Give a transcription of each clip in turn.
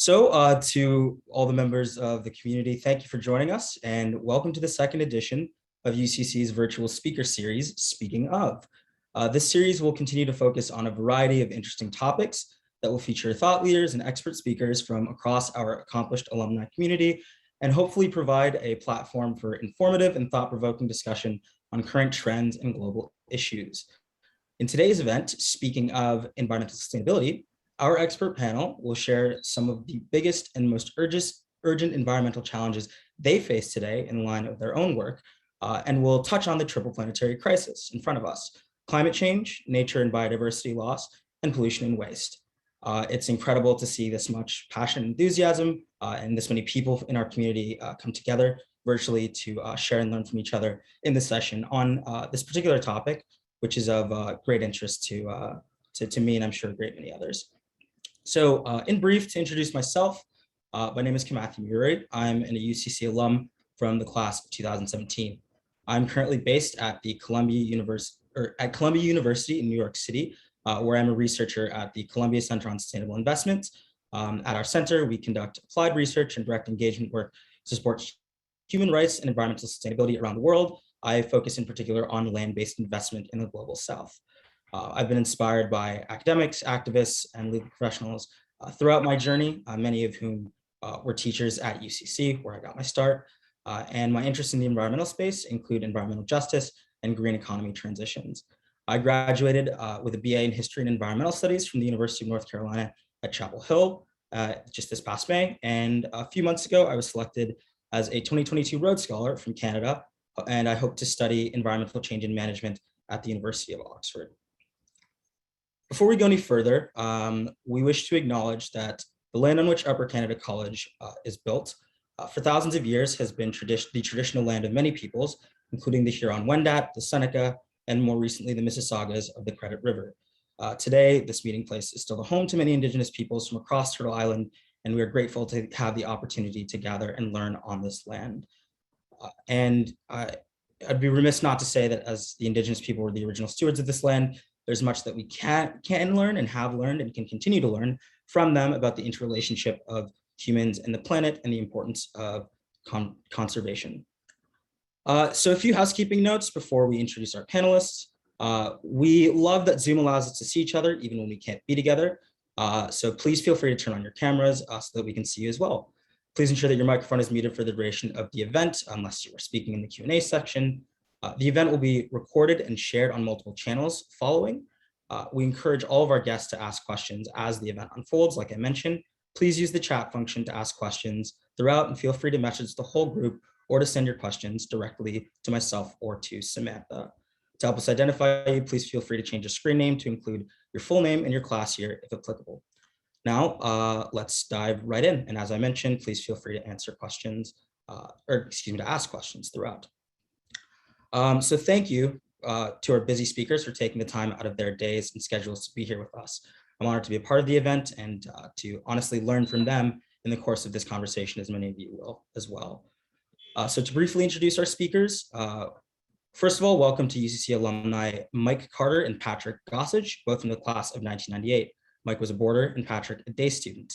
To all the members of the community, thank you for joining us and welcome to the second edition of UCC's virtual speaker series, Speaking Of. This series will continue to focus on a variety of interesting topics that will feature thought leaders and expert speakers from across our accomplished alumni community and hopefully provide a platform for informative and thought-provoking discussion on current trends and global issues. In today's event, speaking of environmental sustainability, our expert panel will share some of the biggest and most urgent environmental challenges they face today in line with their own work, and will touch on the triple planetary crisis in front of us: climate change, nature and biodiversity loss, and pollution and waste. It's incredible to see this much passion and enthusiasm and this many people in our community come together virtually to share and learn from each other in this session on this particular topic, which is of great interest to me and I'm sure a great many others. So in brief, to introduce myself, my name is Matthew Murray. I'm an UCC alum from the class of 2017. I'm currently based at the Columbia University in New York City, where I'm a researcher at the Columbia Center on Sustainable Investment. At our center, we conduct applied research and direct engagement work to support human rights and environmental sustainability around the world. I focus in particular on land-based investment in the global South. I've been inspired by academics, activists, and legal professionals throughout my journey, many of whom were teachers at UCC, where I got my start. And my interests in the environmental space include environmental justice and green economy transitions. I graduated with a BA in History and Environmental Studies from the University of North Carolina at Chapel Hill just this past May. And a few months ago, I was selected as a 2022 Rhodes Scholar from Canada, and I hope to study environmental change and management at the University of Oxford. Before we go any further, we wish to acknowledge that the land on which Upper Canada College is built for thousands of years has been the traditional land of many peoples, including the Huron-Wendat, the Seneca, and more recently the Mississaugas of the Credit River. Today, this meeting place is still the home to many Indigenous peoples from across Turtle Island, and we are grateful to have the opportunity to gather and learn on this land. I'd be remiss not to say that as the Indigenous people were the original stewards of this land, there's much that we can learn and have learned and can continue to learn from them about the interrelationship of humans and the planet and the importance of conservation. So a few housekeeping notes before we introduce our panelists. We love that Zoom allows us to see each other even when we can't be together. So please feel free to turn on your cameras so that we can see you as well. Please ensure that your microphone is muted for the duration of the event unless you are speaking in the Q&A section. The event will be recorded and shared on multiple channels following. We encourage all of our guests to ask questions as the event unfolds. Like I mentioned, please use the chat function to ask questions throughout and feel free to message the whole group or to send your questions directly to myself or to Samantha. To help us identify you, please feel free to change your screen name to include your full name and your class year if applicable. Now, let's dive right in. And as I mentioned, please feel free to answer questions, to ask questions throughout. So thank you to our busy speakers for taking the time out of their days and schedules to be here with us. I'm honored to be a part of the event and to honestly learn from them in the course of this conversation, as many of you will as well. So to briefly introduce our speakers, first of all, welcome to UCC alumni Mike Carter and Patrick Gossage, both from the class of 1998. Mike was a boarder and Patrick a day student.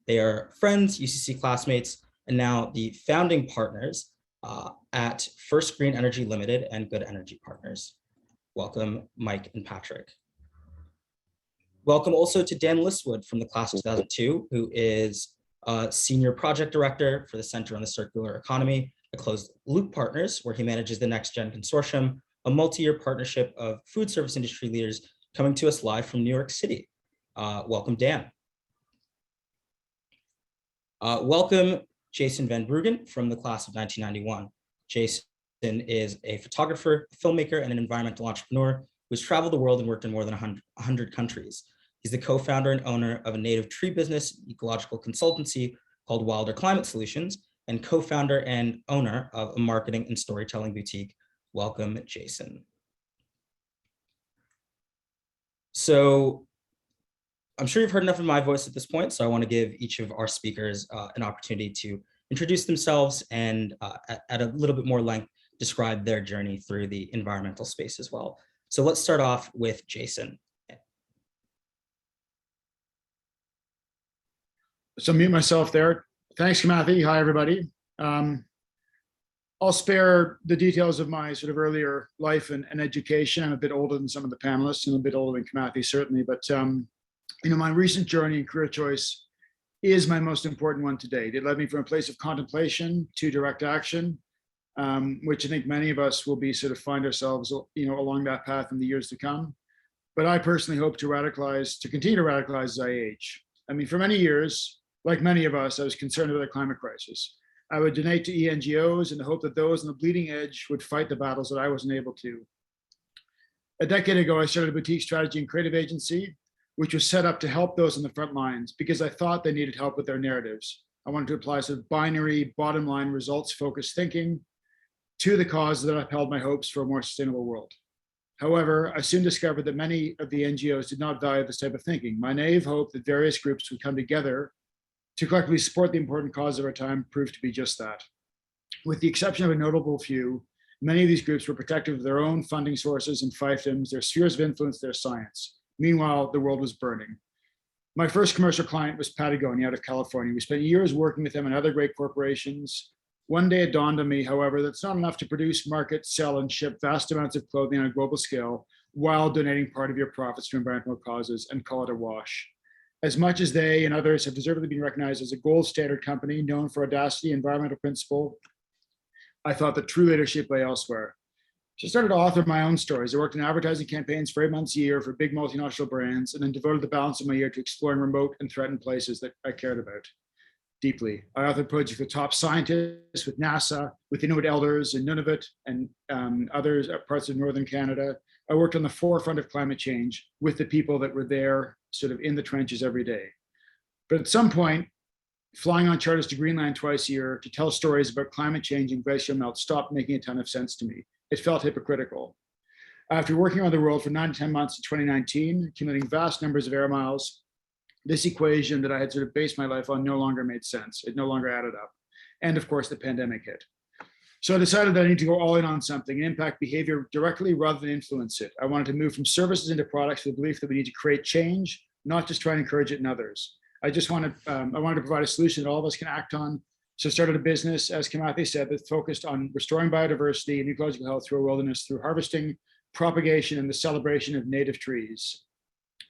They are friends, UCC classmates, and now the founding partners at First Green Energy Limited and Good Energy Partners. Welcome, Mike and Patrick. Welcome also to Dan Liswood from the class of 2002, who is Senior Project Director for the Center on the Circular Economy at Closed Loop Partners, where he manages the Next Gen Consortium, a multi-year partnership of food service industry leaders coming to us live from New York City. Welcome, Dan. Welcome, Jason Van Bruggen from the class of 1991. Jason is a photographer, filmmaker, and an environmental entrepreneur who's traveled the world and worked in more than 100 countries. He's the co-founder and owner of a native tree business ecological consultancy called Wilder Climate Solutions, and co-founder and owner of a marketing and storytelling boutique. Welcome, Jason. So I'm sure you've heard enough of my voice at this point, so I want to give each of our speakers an opportunity to introduce themselves and at a little bit more length, describe their journey through the environmental space as well. So let's start off with Jason. So mute myself there. Thanks, Kamathi. Hi, everybody. I'll spare the details of my sort of earlier life and education. I'm a bit older than some of the panelists and a bit older than Kamathi, certainly. But, my recent journey and career choice is my most important one to date. It led me from a place of contemplation to direct action, which I think many of us will be sort of find ourselves, along that path in the years to come. But I personally hope to continue to radicalize as I age. For many years, like many of us, I was concerned about the climate crisis. I would donate to NGOs in the hope that those on the bleeding edge would fight the battles that I wasn't able to. A decade ago, I started a boutique strategy and creative agency, which was set up to help those on the front lines because I thought they needed help with their narratives. I wanted to apply sort of binary, bottom line, results-focused thinking to the cause that upheld my hopes for a more sustainable world. However, I soon discovered that many of the NGOs did not value this type of thinking. My naive hope that various groups would come together to collectively support the important cause of our time proved to be just that. With the exception of a notable few, many of these groups were protective of their own funding sources and fiefdoms, their spheres of influence, their science. Meanwhile, the world was burning. My first commercial client was Patagonia out of California. We spent years working with them and other great corporations. One day it dawned on me, however, that it's not enough to produce, market, sell, and ship vast amounts of clothing on a global scale while donating part of your profits to environmental causes and call it a wash. As much as they and others have deservedly been recognized as a gold standard company known for audacity and environmental principle, I thought that true leadership lay elsewhere. So I started to author my own stories. I worked in advertising campaigns for 8 months a year for big multinational brands, and then devoted the balance of my year to exploring remote and threatened places that I cared about deeply. I authored projects with top scientists, with NASA, with Inuit elders in Nunavut and other parts of northern Canada. I worked on the forefront of climate change with the people that were there sort of in the trenches every day. But at some point, flying on charters to Greenland twice a year to tell stories about climate change and glacial melt stopped making a ton of sense to me. It felt hypocritical. After working around the world for 9 to 10 months in 2019, accumulating vast numbers of air miles, this equation that I had sort of based my life on no longer made sense. It no longer added up. And of course, the pandemic hit. So I decided that I need to go all in on something and impact behavior directly rather than influence it. I wanted to move from services into products with the belief that we need to create change, not just try and encourage it in others. I wanted to provide a solution that all of us can act on. So I started a business, as Kamathi said, that focused on restoring biodiversity and ecological health through a wilderness through harvesting, propagation, and the celebration of native trees.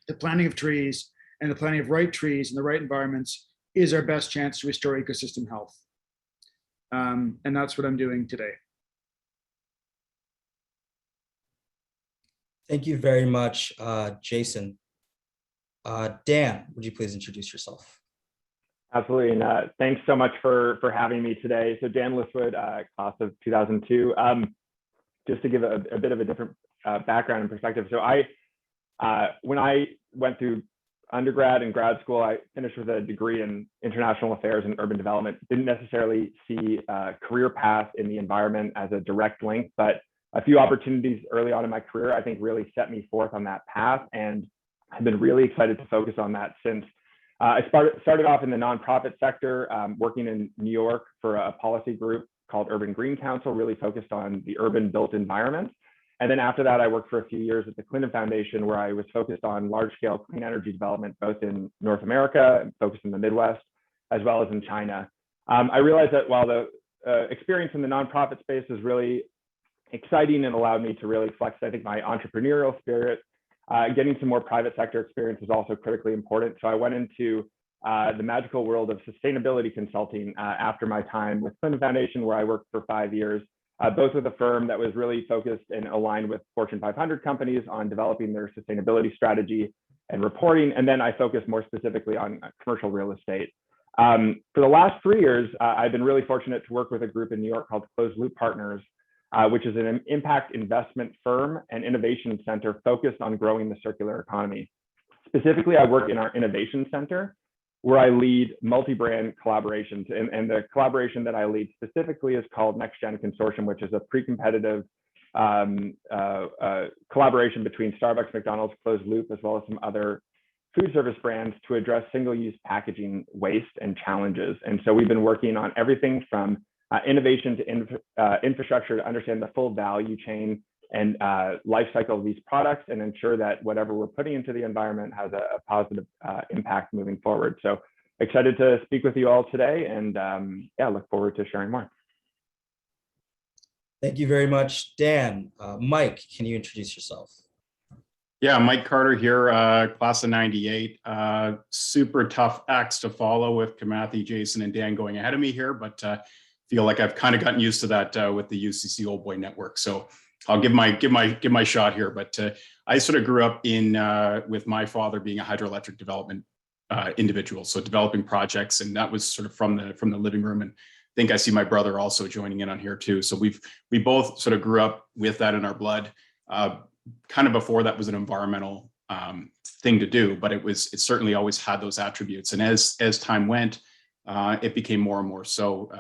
The planting of trees and the planting of right trees in the right environments is our best chance to restore ecosystem health. And that's what I'm doing today. Thank you very much, Jason. Dan, would you please introduce yourself? Absolutely, and thanks so much for having me today. So Dan Liswood, class of 2002. Just to give a bit of a different background and perspective. So when I went through undergrad and grad school, I finished with a degree in international affairs and urban development. Didn't necessarily see a career path in the environment as a direct link, but a few opportunities early on in my career, I think really set me forth on that path. And I've been really excited to focus on that since. I started off in the nonprofit sector, working in New York for a policy group called Urban Green Council, really focused on the urban built environment. And then after that, I worked for a few years at the Clinton Foundation, where I was focused on large-scale clean energy development, both in North America, focused in the Midwest, as well as in China. I realized that while the experience in the nonprofit space was really exciting and allowed me to really flex, I think, my entrepreneurial spirit, getting some more private sector experience is also critically important. So I went into the magical world of sustainability consulting after my time with Clinton Foundation, where I worked for 5 years. Both with a firm that was really focused and aligned with Fortune 500 companies on developing their sustainability strategy and reporting. And then I focused more specifically on commercial real estate. For the last 3 years, I've been really fortunate to work with a group in New York called Closed Loop Partners, which is an impact investment firm and innovation center focused on growing the circular economy. Specifically, I work in our innovation center, where I lead multi-brand collaborations. And the collaboration that I lead specifically is called Next Gen Consortium, which is a pre-competitive collaboration between Starbucks, McDonald's, Closed Loop, as well as some other food service brands to address single-use packaging waste and challenges. And so we've been working on everything from innovation to infrastructure to understand the full value chain and life cycle of these products and ensure that whatever we're putting into the environment has a positive impact moving forward. So excited to speak with you all today, and yeah, look forward to sharing more. Thank you very much, Dan. Mike, can you introduce yourself? Yeah, Mike Carter here, class of 98. Super tough acts to follow with Kamathi, Jason, and Dan going ahead of me here, but feel like I've kind of gotten used to that with the UCC Old Boy Network. So I'll give my shot here. But I sort of grew up in with my father being a hydroelectric development individual, so developing projects, and that was sort of from the living room. And I think I see my brother also joining in on here too. So we both sort of grew up with that in our blood. Kind of before that was an environmental thing to do, but it certainly always had those attributes. And as time went, it became more and more so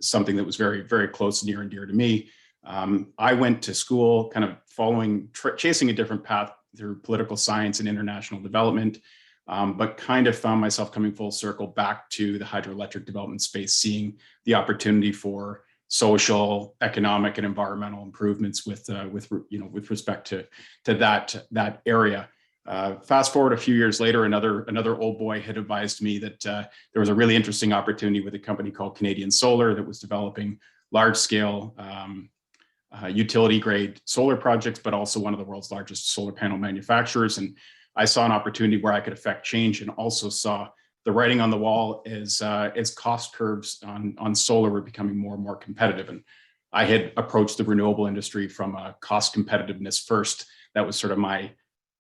something that was very, very close, near and dear to me. I went to school kind of chasing a different path through political science and international development, but kind of found myself coming full circle back to the hydroelectric development space, seeing the opportunity for social, economic, and environmental improvements with respect to that area. Fast forward a few years later, another old boy had advised me that there was a really interesting opportunity with a company called Canadian Solar that was developing large-scale utility-grade solar projects, but also one of the world's largest solar panel manufacturers. And I saw an opportunity where I could affect change, and also saw the writing on the wall as cost curves on solar were becoming more and more competitive. And I had approached the renewable industry from a cost competitiveness first. That was sort of my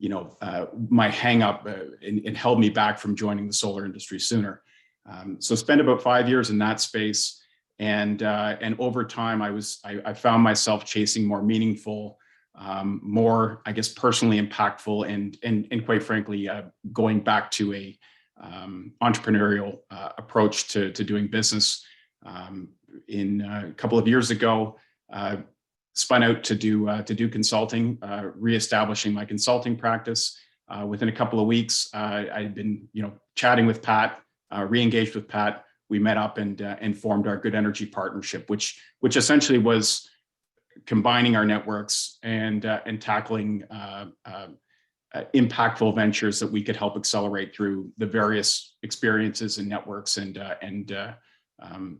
hang up and held me back from joining the solar industry sooner. So spent about 5 years in that space. And over time, I found myself chasing more meaningful, more, I guess, personally impactful, and quite frankly, going back to a entrepreneurial approach to doing business. In a couple of years ago, spun out to do consulting, reestablishing my consulting practice. Within a couple of weeks, I'd been chatting with Pat, re-engaged with Pat. We met up and formed our Good Energy Partnership, which essentially was combining our networks and tackling impactful ventures that we could help accelerate through the various experiences and networks and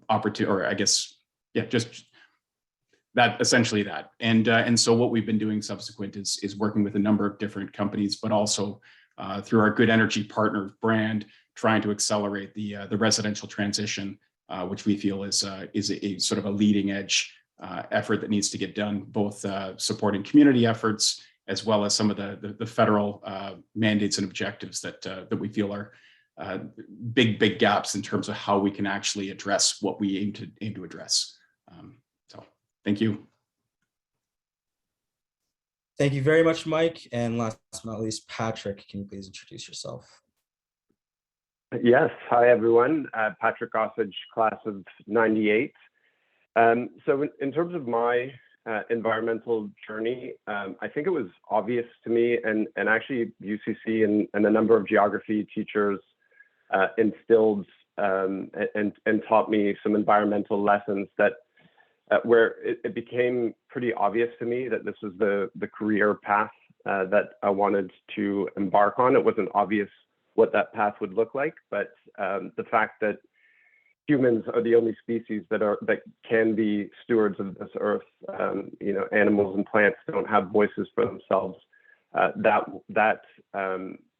opportunity, or I guess, yeah, just that, essentially that. And so what we've been doing subsequent is working with a number of different companies, but also through our Good Energy Partners brand, trying to accelerate the residential transition, which we feel is a sort of a leading edge effort that needs to get done, both supporting community efforts as well as some of the federal mandates and objectives that we feel are big gaps in terms of how we can actually address what we aim to address. So thank you. Thank you very much, Mike. And last but not least, Patrick, can you please introduce yourself? Yes. Hi, everyone. Patrick Gossage, class of 98. So in terms of my environmental journey, I think it was obvious to me, and actually UCC and a number of geography teachers instilled and taught me some environmental lessons that where it became pretty obvious to me that this was the career path that I wanted to embark on. It wasn't obvious what that path would look like, but the fact that humans are the only species that can be stewards of this earth. Animals and plants don't have voices for themselves. That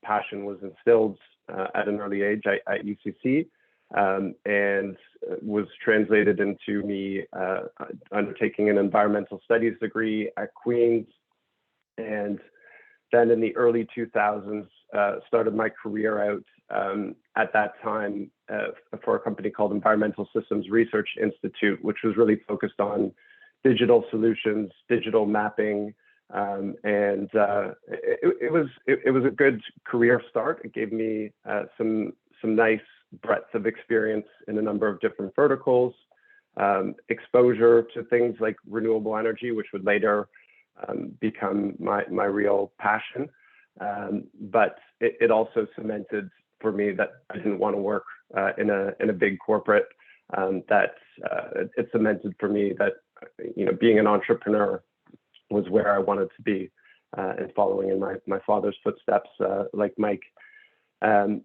passion was instilled at an early age at UCC, and was translated into me undertaking an environmental studies degree at Queen's, and then in the early 2000s started my career out at that time for a company called Environmental Systems Research Institute, which was really focused on digital solutions, digital mapping, and it was a good career start. It gave me some nice breadth of experience in a number of different verticals, exposure to things like renewable energy, which would later become my real passion. But it also cemented for me that I didn't want to work in a big corporate. That it cemented for me that being an entrepreneur was where I wanted to be, and following in my father's footsteps, like Mike. I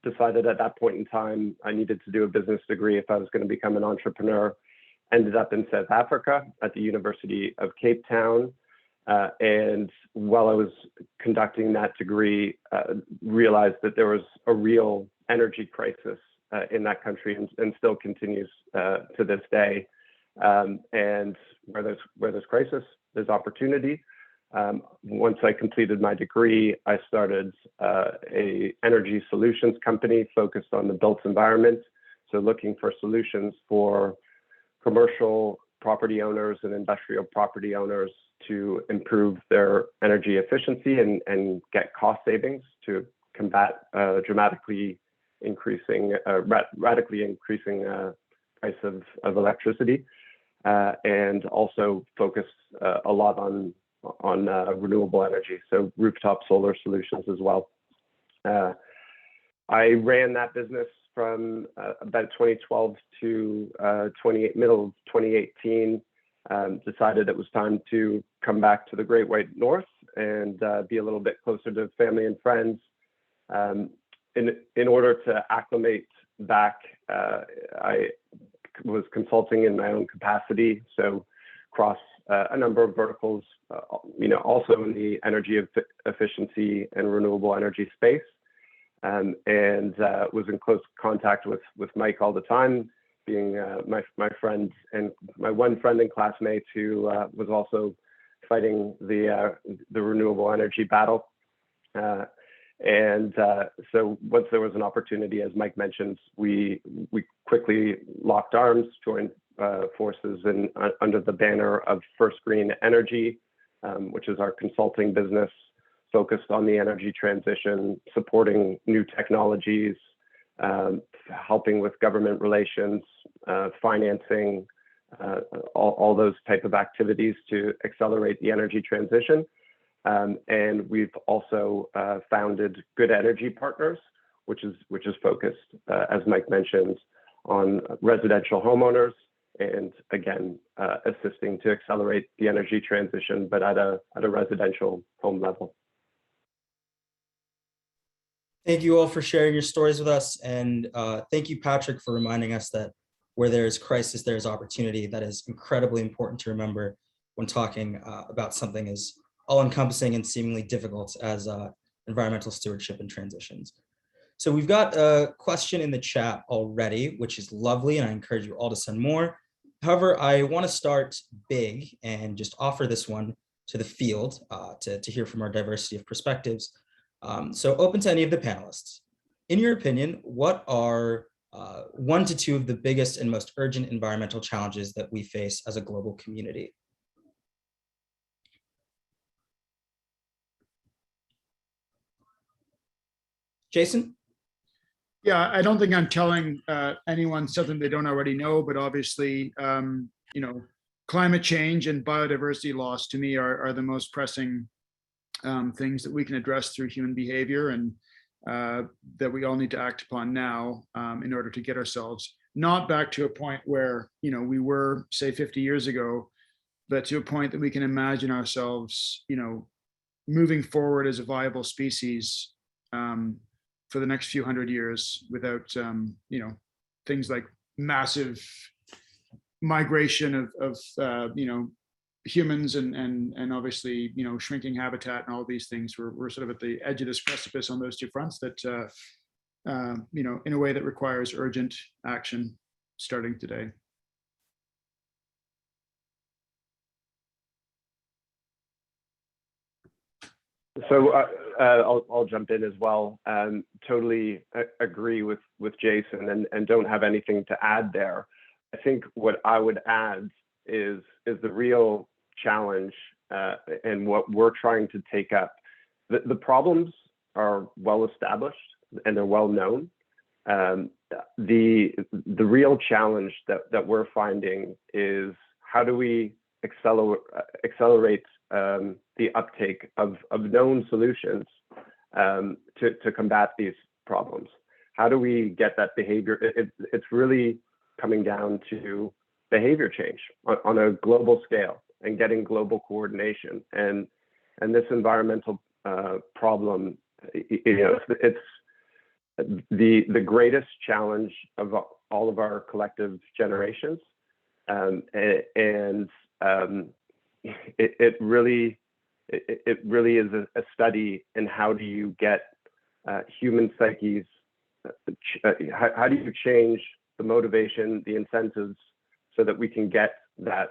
decided at that point in time I needed to do a business degree if I was going to become an entrepreneur. Ended up in South Africa at the University of Cape Town. And while I was conducting that degree, realized that there was a real energy crisis in that country and still continues to this day. And where there's crisis, there's opportunity. Once I completed my degree, I started a energy solutions company focused on the built environment. So looking for solutions for commercial property owners and industrial property owners to improve their energy efficiency and get cost savings to combat radically increasing price of electricity, and also focus a lot on renewable energy, so rooftop solar solutions as well. I ran that business from about 2012 to middle of 2018. Decided it was time to come back to the Great White North and be a little bit closer to family and friends. In order to acclimate back, I was consulting in my own capacity, so across a number of verticals, also in the energy efficiency and renewable energy space, and was in close contact with Mike all the time, being my friend and my one friend and classmate who was also fighting the renewable energy battle. So once there was an opportunity, as Mike mentioned, we quickly locked arms, joined forces under the banner of First Green Energy, which is our consulting business focused on the energy transition, supporting new technologies, helping with government relations, financing, all those type of activities to accelerate the energy transition. And we've also founded Good Energy Partners, which is focused, as Mike mentioned, on residential homeowners, and again, assisting to accelerate the energy transition, but at a residential home level. Thank you all for sharing your stories with us. And thank you, Patrick, for reminding us that where there is crisis, there is opportunity. That is incredibly important to remember when talking about something as all-encompassing and seemingly difficult as environmental stewardship and transitions. So we've got a question in the chat already, which is lovely, and I encourage you all to send more. However, I want to start big and just offer this one to the field to hear from our diversity of perspectives. So open to any of the panelists. In your opinion, what are 1 to 2 of the biggest and most urgent environmental challenges that we face as a global community? Jason? Yeah, I don't think I'm telling anyone something they don't already know, but obviously, climate change and biodiversity loss to me are the most pressing things that we can address through human behavior, and that we all need to act upon now in order to get ourselves not back to a point where we were, say, 50 years ago, but to a point that we can imagine ourselves moving forward as a viable species for the next few hundred years without things like massive migration of humans and obviously shrinking habitat and all these things. We're sort of at the edge of this precipice on those two fronts that in a way that requires urgent action starting today. So I'll jump in as well. Totally agree with Jason and don't have anything to add there. I think what I would add is the real challenge and what we're trying to take up. The problems are well established and they're well known. The real challenge that we're finding is how do we accelerate the uptake of known solutions to combat these problems? How do we get that behavior? It's really coming down to behavior change on a global scale and getting global coordination. And this environmental problem it's the greatest challenge of all of our collective generations, and it really is a study in how do you get human psyches, how do you change the motivation, the incentives, so that we can get that,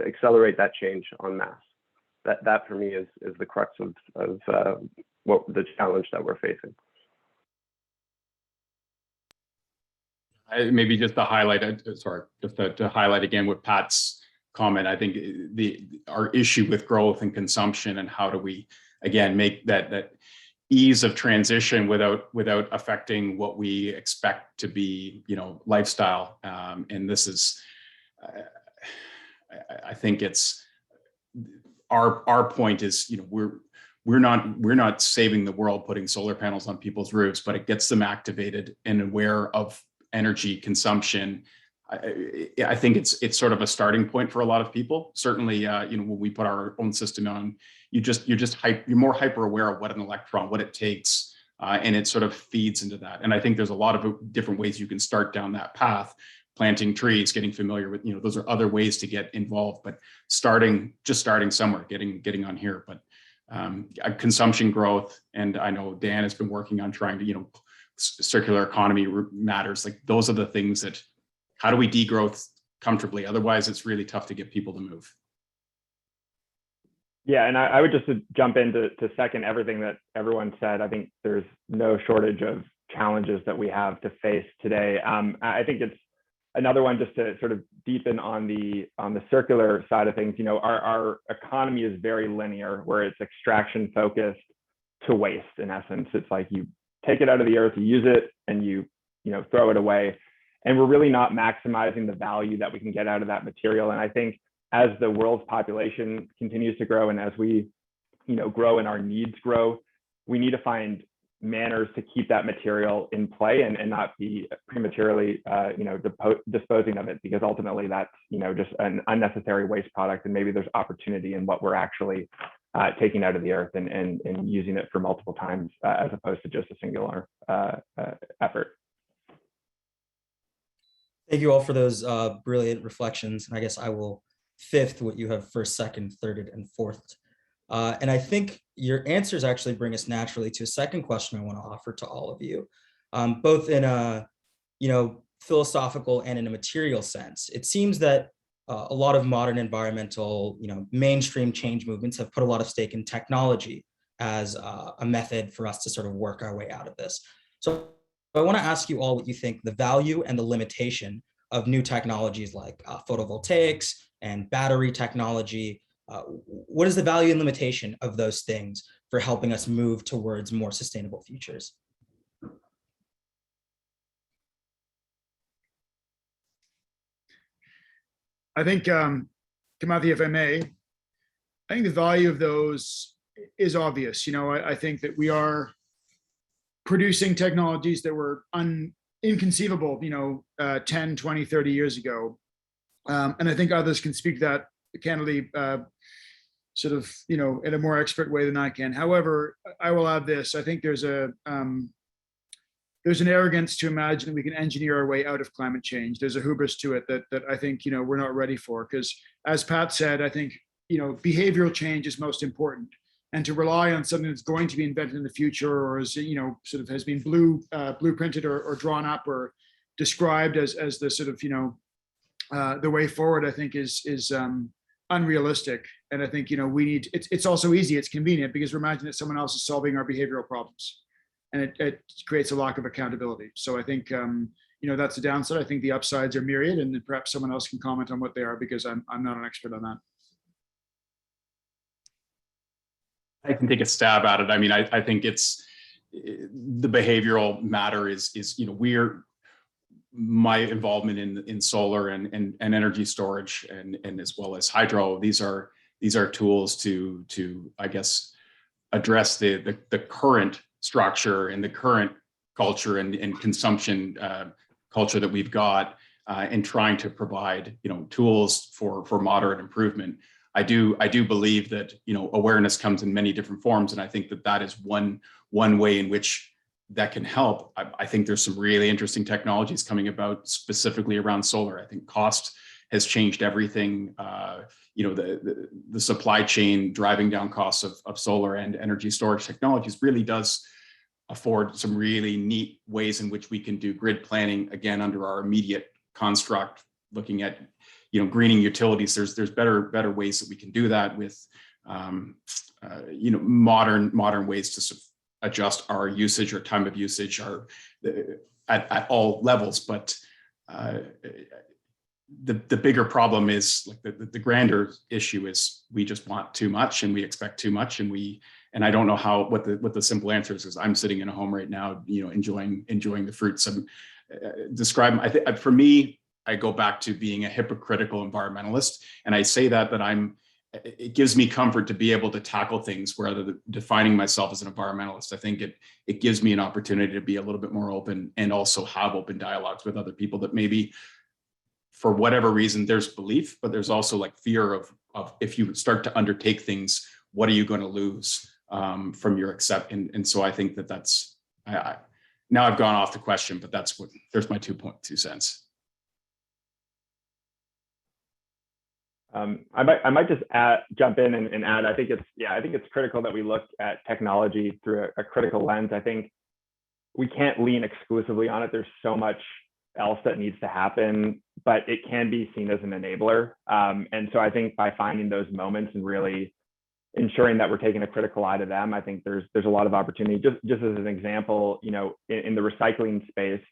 accelerate that change en masse. That for me is the crux of what the challenge that we're facing. Maybe just to highlight, to highlight again what Pat's comment. I think our issue with growth and consumption, and how do we again make that ease of transition without affecting what we expect to be, lifestyle. And this is, I think it's our point is, we're not saving the world putting solar panels on people's roofs, but it gets them activated and aware of energy consumption. I think it's sort of a starting point for a lot of people. Certainly, when we put our own system on, you're more hyper aware of what an electron, what it takes, and it sort of feeds into that. And I think there's a lot of different ways you can start down that path. Planting trees, getting familiar with, those are other ways to get involved. But starting somewhere, getting on here. But consumption growth, and I know Dan has been working on trying to, circular economy matters. Like, those are the things that, how do we degrowth comfortably? Otherwise, it's really tough to get people to move. Yeah, and I would just jump in to second everything that everyone said. I think there's no shortage of challenges that we have to face today. I think it's another one, just to sort of deepen on the circular side of things. Our economy is very linear, where it's extraction focused to waste. In essence, it's like you take it out of the earth, you use it, and you throw it away. And we're really not maximizing the value that we can get out of that material. And I think as the world's population continues to grow, and as we grow and our needs grow, we need to find manners to keep that material in play and not be prematurely disposing of it, because ultimately that's just an unnecessary waste product, and maybe there's opportunity in what we're actually taking out of the earth and using it for multiple times, as opposed to just a singular effort. Thank you all for those brilliant reflections. And I guess I will fifth what you have first, second, thirded, and fourth. And I think your answers actually bring us naturally to a second question I want to offer to all of you, both in a philosophical and in a material sense. It seems that a lot of modern environmental, mainstream change movements have put a lot of stake in technology as a method for us to sort of work our way out of this. So I want to ask you all what you think the value and the limitation of new technologies like photovoltaics and battery technology. What is the value and limitation of those things for helping us move towards more sustainable futures? I think, Kamathi, if I may, I think the value of those is obvious. I think that we are producing technologies that were inconceivable, 10, 20, 30 years ago. And I think others can speak that candidly, sort of, in a more expert way than I can. However, I will add this. I think there's an arrogance to imagine that we can engineer our way out of climate change. There's a hubris to it that I think, we're not ready for, because as Pat said, I think, behavioral change is most important. And to rely on something that's going to be invented in the future, or is, sort of has been blueprinted or drawn up or described as the sort of, the way forward, I think is unrealistic. And I think, we need, it's also easy, it's convenient, because we imagine that someone else is solving our behavioral problems. And it creates a lack of accountability. So I think, that's the downside. I think the upsides are myriad, and then perhaps someone else can comment on what they are, because I'm not an expert on that. I can take a stab at it. I mean, I think it's the behavioral matter is my involvement in solar and energy storage and as well as hydro. These are tools to I guess address the current structure and the current culture and consumption culture that we've got, and trying to provide tools for moderate improvement. I do believe that, awareness comes in many different forms, and I think that is one way in which that can help. I think there's some really interesting technologies coming about specifically around solar. I think cost has changed everything. The supply chain driving down costs of solar and energy storage technologies really does afford some really neat ways in which we can do grid planning, again, under our immediate construct, looking at, greening utilities. There's better ways that we can do that with, modern ways to adjust our usage or time of usage at all levels. But the bigger problem is, like, the grander issue is we just want too much and we expect too much, and I don't know what the simple answer is, because I'm sitting in a home right now, enjoying the fruits. And I think for me, I go back to being a hypocritical environmentalist, and I say that it gives me comfort to be able to tackle things rather than defining myself as an environmentalist. I think it gives me an opportunity to be a little bit more open and also have open dialogues with other people that maybe, for whatever reason, there's belief, but there's also like fear of if you start to undertake things, what are you going to lose from your accept? And so I think that's now I've gone off the question, but there's my 2.2 cents. I might just jump in and add. I think it's critical that we look at technology through a critical lens. I think we can't lean exclusively on it. There's so much else that needs to happen, but it can be seen as an enabler. And so I think by finding those moments and really ensuring that we're taking a critical eye to them, I think there's a lot of opportunity. Just as an example, in the recycling space,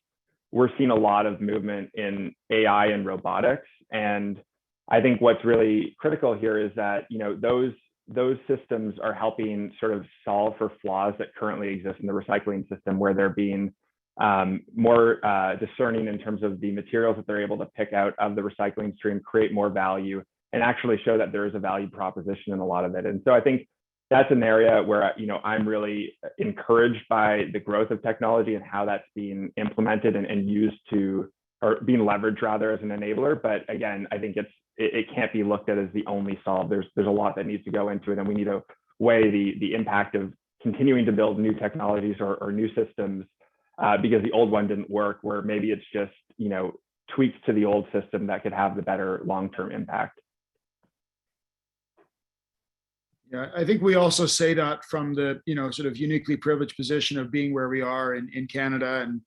we're seeing a lot of movement in AI and robotics. And I think what's really critical here is that, those systems are helping sort of solve for flaws that currently exist in the recycling system, where they're being more discerning in terms of the materials that they're able to pick out of the recycling stream, create more value, and actually show that there is a value proposition in a lot of it. And so I think that's an area where, I'm really encouraged by the growth of technology and how that's being implemented and used or being leveraged rather as an enabler. But again, I think it can't be looked at as the only solve. There's a lot that needs to go into it, and we need to weigh the impact of continuing to build new technologies or new systems because the old one didn't work, where maybe it's just, tweaks to the old system that could have the better long-term impact. Yeah, I think we also say that from the, sort of uniquely privileged position of being where we are in Canada, and,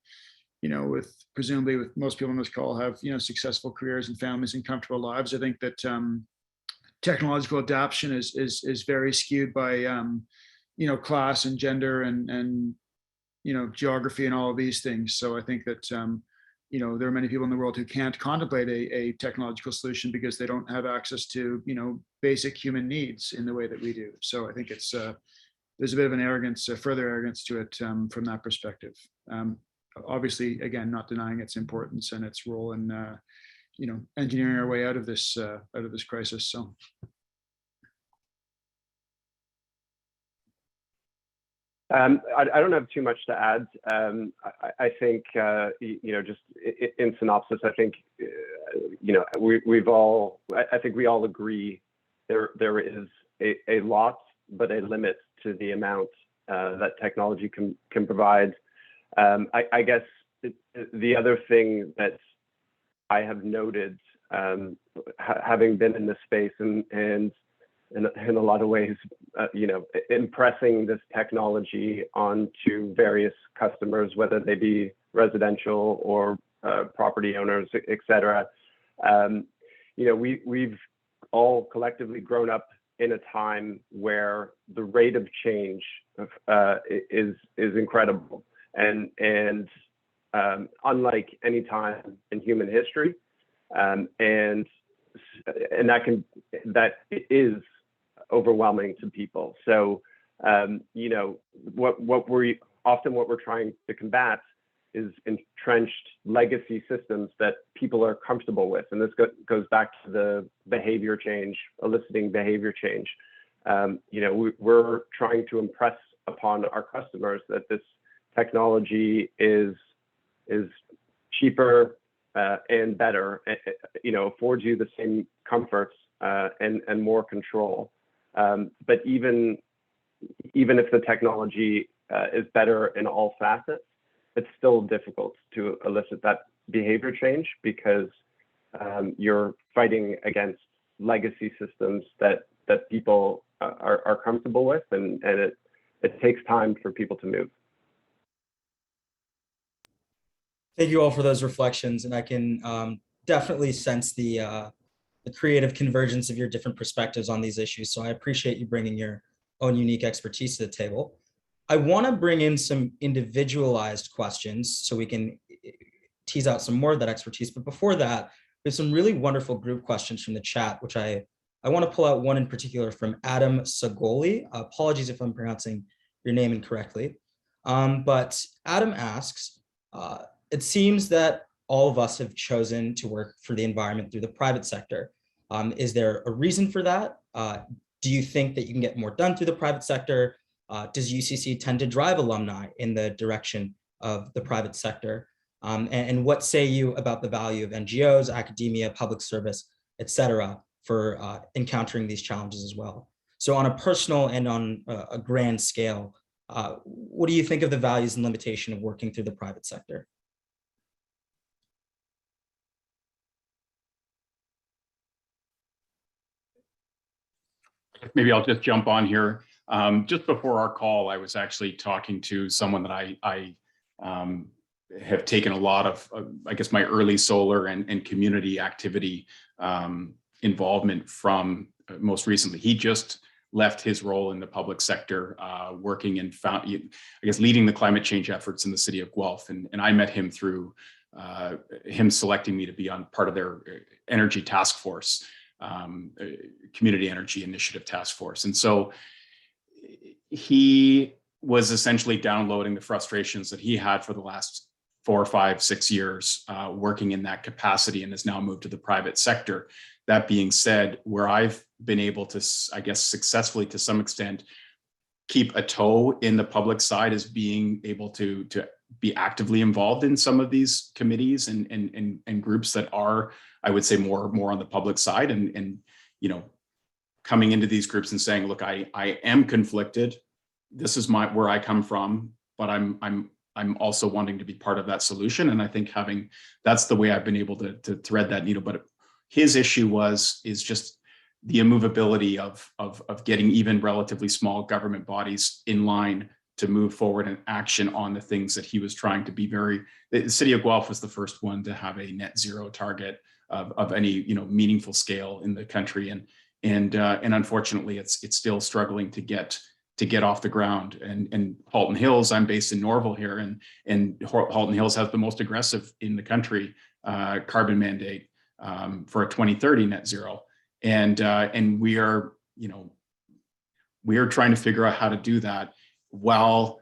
presumably with most people on this call have, successful careers and families and comfortable lives. I think that technological adoption is very skewed by, class and gender and geography and all of these things. So I think that, there are many people in the world who can't contemplate a technological solution because they don't have access to, basic human needs in the way that we do. So I think it's there's a bit of an arrogance, further arrogance to it from that perspective. Obviously, again, not denying its importance and its role in, engineering our way out of this crisis. So. I don't have too much to add. I think, just in synopsis, I think, I think we all agree there is a lot, but a limit to the amount that technology can provide. I guess the other thing that I have noted, having been in this space and in a lot of ways, impressing this technology onto various customers, whether they be residential or property owners, et cetera. We've all collectively grown up in a time where the rate of change is incredible, and unlike any time in human history, and that is overwhelming to people. So, what we're trying to combat is entrenched legacy systems that people are comfortable with. And this goes back to the behavior change, eliciting behavior change. We're trying to impress upon our customers that this technology is cheaper and better, affords you the same comforts and more control. But even if the technology is better in all facets, it's still difficult to elicit that behavior change because you're fighting against legacy systems that people are comfortable with, and it takes time for people to move. Thank you all for those reflections, and I can definitely sense the creative convergence of your different perspectives on these issues. So I appreciate you bringing your own unique expertise to the table. I want to bring in some individualized questions so we can tease out some more of that expertise. But before that, there's some really wonderful group questions from the chat, which I want to pull out one in particular from Adam Sagoli. Apologies if I'm pronouncing your name incorrectly. But Adam asks, it seems that all of us have chosen to work for the environment through the private sector. Is there a reason for that? Do you think that you can get more done through the private sector? Does UCC tend to drive alumni in the direction of the private sector? And what say you about the value of NGOs, academia, public service, et cetera, for encountering these challenges as well? So on a personal and on a grand scale, what do you think of the values and limitation of working through the private sector? Maybe I'll just jump on here. Just before our call, I was actually talking to someone that I have taken a lot of, I guess, my early solar and community activity involvement from most recently. He just left his role in the public sector, working in, I guess, leading the climate change efforts in the city of Guelph. And I met him through him selecting me to be on part of their energy task force. Community Energy Initiative Task Force. And so he was essentially downloading the frustrations that he had for the last 4, 5, 6 years working in that capacity, and has now moved to the private sector. That being said, where I've been able to, I guess, successfully to some extent, keep a toe in the public side is being able to be actively involved in some of these committees and groups that are, I would say, more on the public side, and you know, coming into these groups and saying, look, I am conflicted. This is where I come from, but I'm also wanting to be part of that solution. And I think that's the way I've been able to thread that needle. But his issue is just the immovability of getting even relatively small government bodies in line to move forward in action on the things that he was trying to be the city of Guelph was the first one to have a net zero target of any, meaningful scale in the country. And unfortunately it's still struggling to get off the ground. And Halton Hills, I'm based in Norval here, and Halton Hills has the most aggressive in the country carbon mandate for a 2030 net zero. And we are trying to figure out how to do that while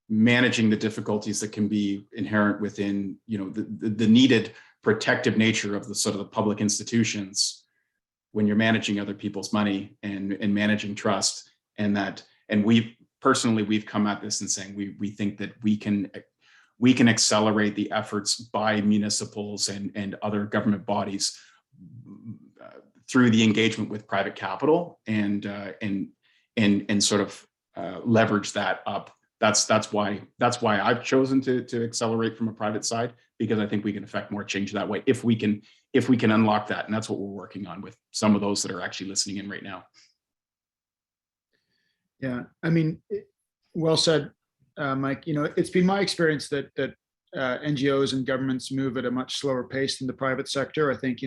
managing the difficulties that can be inherent within, the needed protective nature of the sort of the public institutions when you're managing other people's money and managing trust. And we've come at this and saying we think that we can accelerate the efforts by municipals and other government bodies through the engagement with private capital and sort of leverage that up. That's why I've chosen to accelerate from a private side, because I think we can affect more change that way if we can unlock that. And that's what we're working on with some of those that are actually listening in right now. Yeah, I mean, well said, Mike. It's been my experience that NGOs and governments move at a much slower pace than the private sector. I think,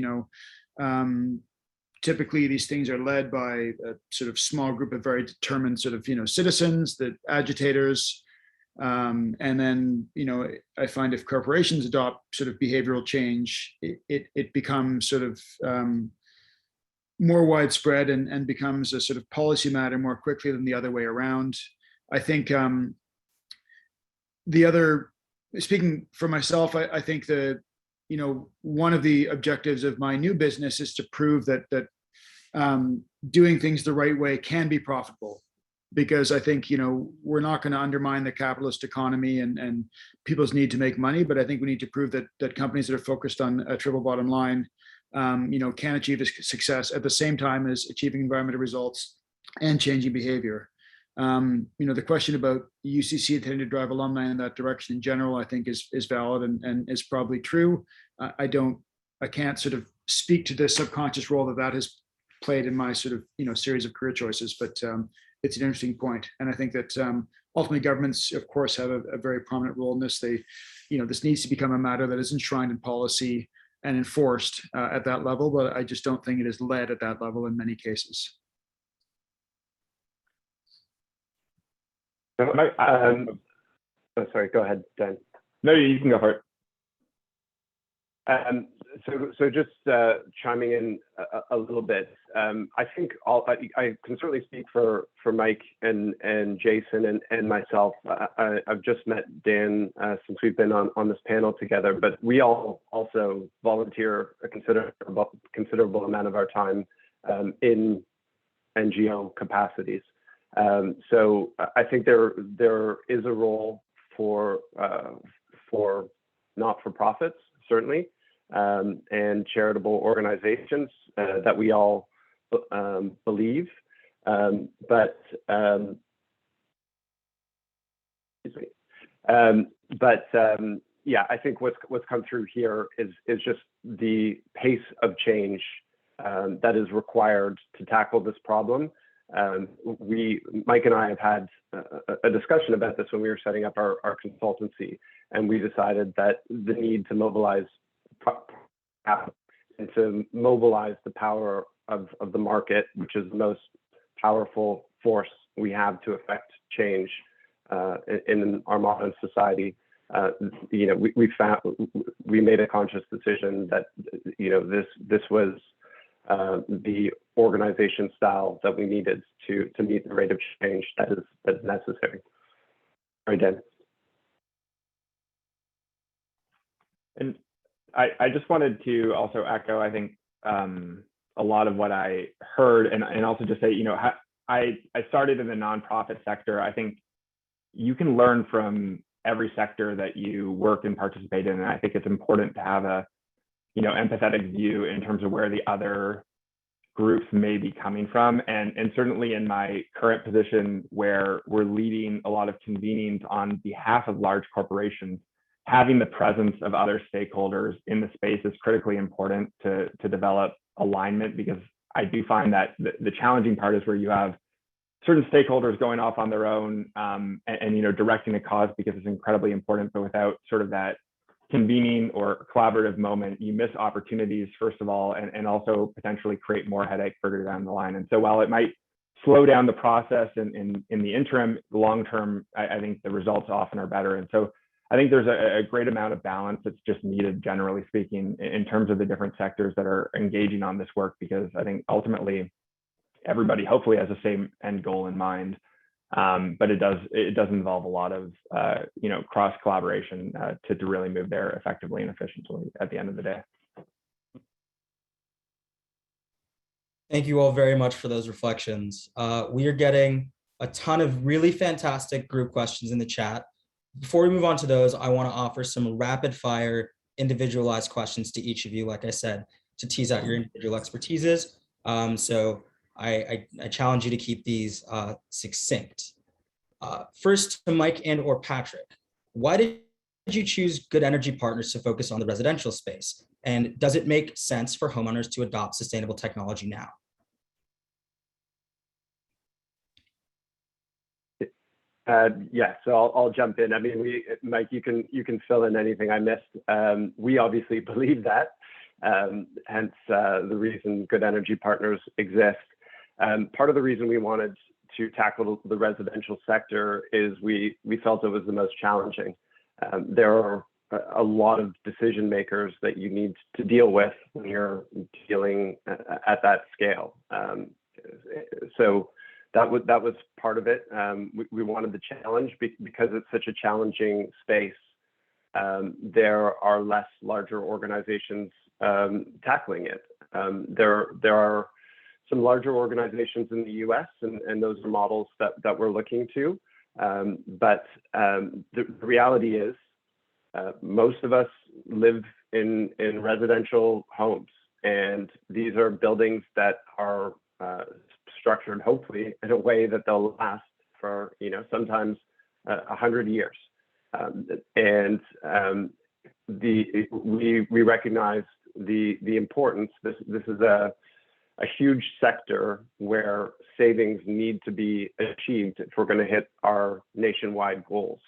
typically these things are led by a sort of small group of very determined sort of, citizens, the agitators. And then, I find if corporations adopt sort of behavioral change, it becomes sort of more widespread and becomes a sort of policy matter more quickly than the other way around. I think speaking for myself, I think one of the objectives of my new business is to prove that doing things the right way can be profitable, because I think, we're not going to undermine the capitalist economy and people's need to make money, but I think we need to prove that companies that are focused on a triple bottom line can achieve success at the same time as achieving environmental results and changing behavior. The question about UCC intending to drive alumni in that direction in general, I think is valid and is probably true. I can't sort of speak to the subconscious role that has played in my sort of, series of career choices, but it's an interesting point. And I think that ultimately governments, of course, have a very prominent role in this. This needs to become a matter that is enshrined in policy and enforced at that level, but I just don't think it is led at that level in many cases. Sorry, go ahead, Dan. No, you can go for it. So just chiming in a little bit, I think I can certainly speak for Mike and Jason and myself. I've just met Dan since we've been on this panel together, but we all also volunteer a considerable amount of our time in NGO capacities. So I think there is a role for not-for-profits, certainly, and charitable organizations that we all believe. Yeah, I think what's come through here is just the pace of change that is required to tackle this problem. Mike and I have had a discussion about this when we were setting up our consultancy, and we decided that the need to mobilize the power of the market, which is the most powerful force we have to affect change in our modern society. We made a conscious decision that this was the organization style that we needed to meet the rate of change that is necessary. Right, Dan? And I just wanted to also echo, I think, a lot of what I heard, and also just say, I started in the nonprofit sector. I think you can learn from every sector that you work and participate in, and I think it's important to have a empathetic view in terms of where the other groups may be coming from. And certainly in my current position, where we're leading a lot of convenings on behalf of large corporations, having the presence of other stakeholders in the space is critically important to develop alignment, because I do find that the challenging part is where you have certain stakeholders going off on their own and directing a cause because it's incredibly important, but without sort of that convening or collaborative moment, you miss opportunities, first of all, and also potentially create more headache further down the line. And so while it might slow down the process in the interim, long term, I think the results often are better. And so I think there's a great amount of balance that's just needed, generally speaking, in terms of the different sectors that are engaging on this work, because I think ultimately everybody hopefully has the same end goal in mind. But it does involve a lot of cross collaboration to really move there effectively and efficiently at the end of the day. Thank you all very much for those reflections. We are getting a ton of really fantastic group questions in the chat. Before we move on to those, I want to offer some rapid fire individualized questions to each of you, like I said, to tease out your individual expertises. So I challenge you to keep these succinct. First, to Mike and or Patrick, why did you choose Good Energy Partners to focus on the residential space? And does it make sense for homeowners to adopt sustainable technology now? Yeah, so I'll jump in. I mean, Mike, you can fill in anything I missed. We obviously believe that, hence the reason Good Energy Partners exist. Part of the reason we wanted to tackle the residential sector is we felt it was the most challenging. There are a lot of decision makers that you need to deal with when you're dealing at that scale. So that was part of it. We wanted the challenge because it's such a challenging space. There are less larger organizations tackling it. There are some larger organizations in the US, and those are models that we're looking to. But the reality is most of us live in residential homes, And these are buildings that are structured, hopefully, in a way that they'll last for, sometimes 100 years. We recognize the importance. This is a huge sector where savings need to be achieved if we're going to hit our nationwide goals.